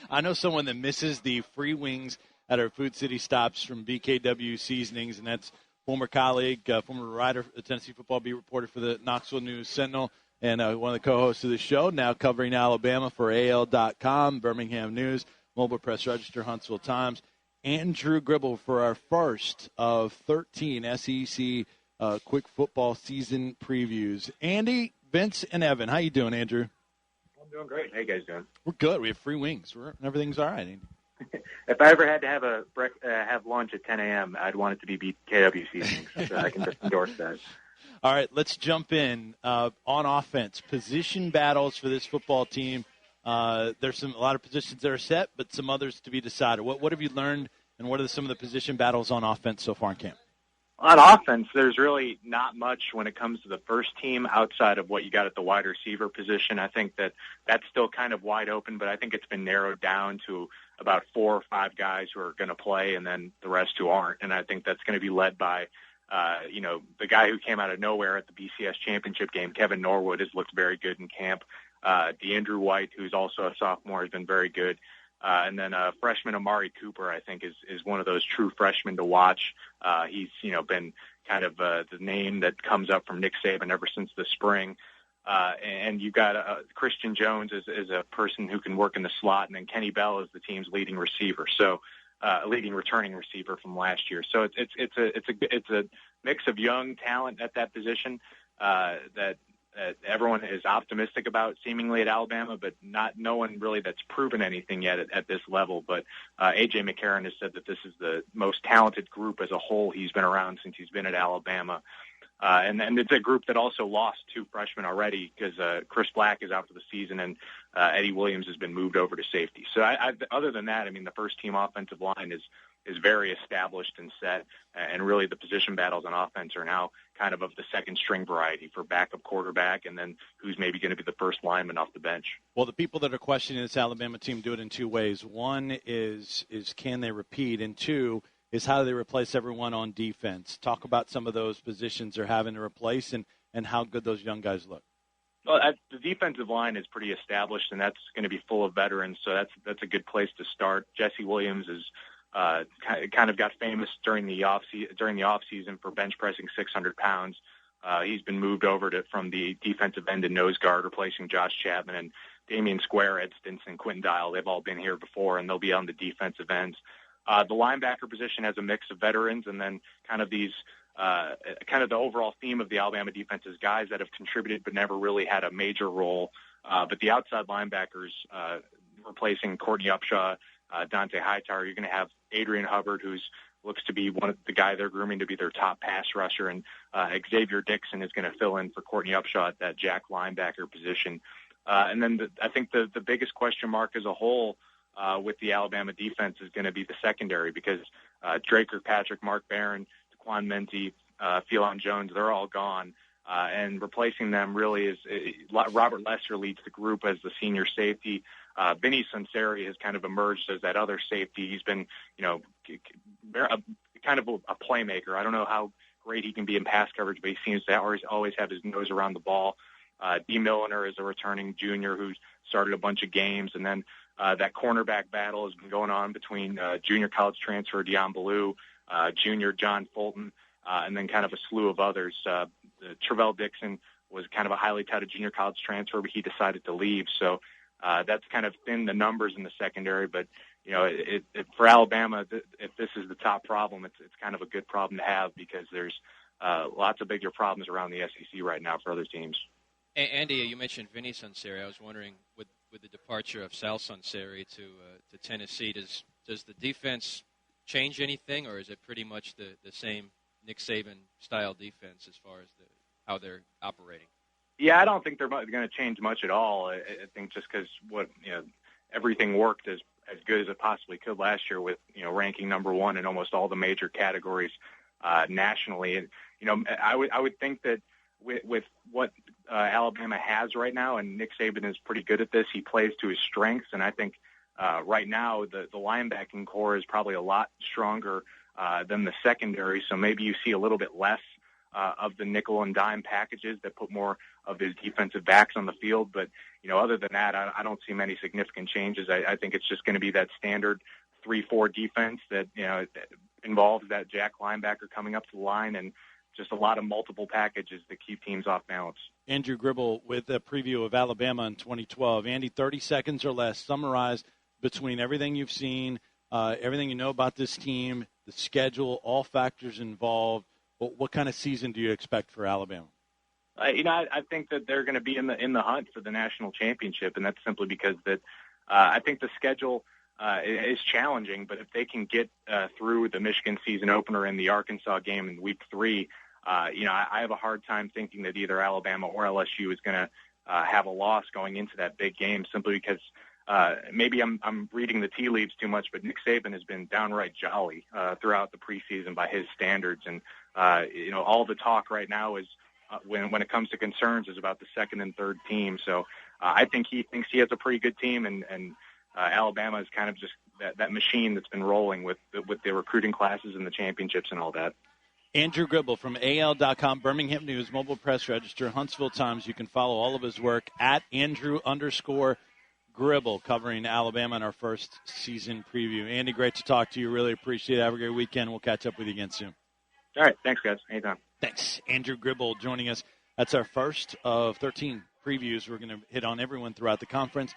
I know someone that misses the free wings at our Food City stops from BKW Seasonings, and that's former colleague, former writer, Tennessee football beat reporter for the Knoxville News Sentinel, and one of the co-hosts of the show, now covering Alabama for AL.com, Birmingham News, Mobile Press Register, Huntsville Times. Andrew Gribble for our first of 13 SEC quick football season previews. Andy, Vince, and Evan, how you doing, Andrew? I'm doing great. How you guys doing? We're good. We have free wings. Everything's all right, Andy. If I ever had to have lunch at 10 a.m., I'd want it to be BKW Seasonings. So I can just endorse that. All right, let's jump in on offense. Position battles for this football team. There's a lot of positions that are set, but some others to be decided. What have you learned, and what are some of the position battles on offense so far in camp? On offense, there's really not much when it comes to the first team outside of what you got at the wide receiver position. I think that's still kind of wide open, but I think it's been narrowed down to about 4 or 5 guys who are going to play, and then the rest who aren't. And I think that's going to be led by, the guy who came out of nowhere at the BCS championship game, Kevin Norwood, has looked very good in camp. DeAndrew White, who's also a sophomore, has been very good. And then freshman Amari Cooper, I think, is one of those true freshmen to watch. He's, been kind of the name that comes up from Nick Saban ever since the spring. And you've got Christian Jones is a person who can work in the slot, and then Kenny Bell is the team's leading receiver, so leading returning receiver from last year. So it's a mix of young talent at that position that everyone is optimistic about seemingly at Alabama, but no one really that's proven anything yet at this level. But A.J. McCarron has said that this is the most talented group as a whole he's been around since he's been at Alabama. And it's a group that also lost 2 freshmen already because Chris Black is out for the season and Eddie Williams has been moved over to safety. So other than that, the first team offensive line is very established and set, and really the position battles on offense are now kind of the second string variety for backup quarterback and then who's maybe going to be the first lineman off the bench. Well, the people that are questioning this Alabama team do it in 2 ways. One is can they repeat, and 2 is how do they replace everyone on defense. Talk about some of those positions they're having to replace and how good those young guys look. Well, the defensive line is pretty established, and that's going to be full of veterans, so that's a good place to start. Jesse Williams is kind of got famous during the off season for bench pressing 600 pounds. He's been moved over from the defensive end and nose guard, replacing Josh Chapman, and Damian Square, Ed Stinson, Quentin Dial. They've all been here before, and they'll be on the defensive ends. The linebacker position has a mix of veterans, and then kind of these kind of the overall theme of the Alabama defense is guys that have contributed but never really had a major role. But the outside linebackers replacing Courtney Upshaw, Dante Hightower, you're going to have Adrian Hubbard, who's looks to be one of the guy they're grooming to be their top pass rusher, and Xavier Dixon is going to fill in for Courtney Upshaw at that jack linebacker position. And then I think the biggest question mark as a whole with the Alabama defense is going to be the secondary, because Drake Kirkpatrick, Mark Barron, Daquan Menti, Phelan Jones, they're all gone. And replacing them really is Robert Lesser leads the group as the senior safety. Vinny Sunseri has kind of emerged as that other safety. He's been, kind of a playmaker. I don't know how great he can be in pass coverage, but he seems to always have his nose around the ball. D. Milliner is a returning junior who started a bunch of games. And then that cornerback battle has been going on between junior college transfer Deion Ballou, junior John Fulton, and then kind of a slew of others. Travell Dixon was kind of a highly touted junior college transfer, but he decided to leave. So that's kind of thinned the numbers in the secondary. But, for Alabama, if this is the top problem, it's kind of a good problem to have, because there's lots of bigger problems around the SEC right now for other teams. Andy, you mentioned Vinny Sunseri. I was wondering, with the departure of Sal Sunseri to Tennessee, does the defense change anything, or is it pretty much the same Nick Saban-style defense as far as how they're operating? Yeah, I don't think they're going to change much at all. I think just because everything worked as good as it possibly could last year with, ranking number 1 in almost all the major categories nationally. And, I would think that with what Alabama has right now, and Nick Saban is pretty good at this, he plays to his strengths. And I think right now the linebacking core is probably a lot stronger than the secondary. So maybe you see a little bit less of the nickel and dime packages that put more of his defensive backs on the field. But, other than that, I don't see many significant changes. I think it's just going to be that standard 3-4 defense that, involves that jack linebacker coming up to the line and just a lot of multiple packages that keep teams off balance. Andrew Gribble with a preview of Alabama in 2012. Andy, 30 seconds or less, summarize between everything you've seen, everything you know about this team, the schedule, all factors involved. What kind of season do you expect for Alabama? I think that they're going to be in the hunt for the national championship, and that's simply because that I think the schedule is challenging. But if they can get through the Michigan season opener and the Arkansas game in week 3, I have a hard time thinking that either Alabama or LSU is going to have a loss going into that big game, simply because maybe I'm reading the tea leaves too much, but Nick Saban has been downright jolly throughout the preseason by his standards. And, all the talk right now is when it comes to concerns is about the second and third team. So I think he thinks he has a pretty good team, and Alabama is kind of just that machine that's been rolling with the recruiting classes and the championships and all that. Andrew Gribble from AL.com, Birmingham News, Mobile Press Register, Huntsville Times. You can follow all of his work at Andrew_Gribble, covering Alabama in our first season preview. Andy, great to talk to you. Really appreciate it. Have a great weekend. We'll catch up with you again soon. All right. Thanks, guys. Anytime. Thanks. Andrew Gribble joining us. That's our first of 13 previews. We're going to hit on everyone throughout the conference.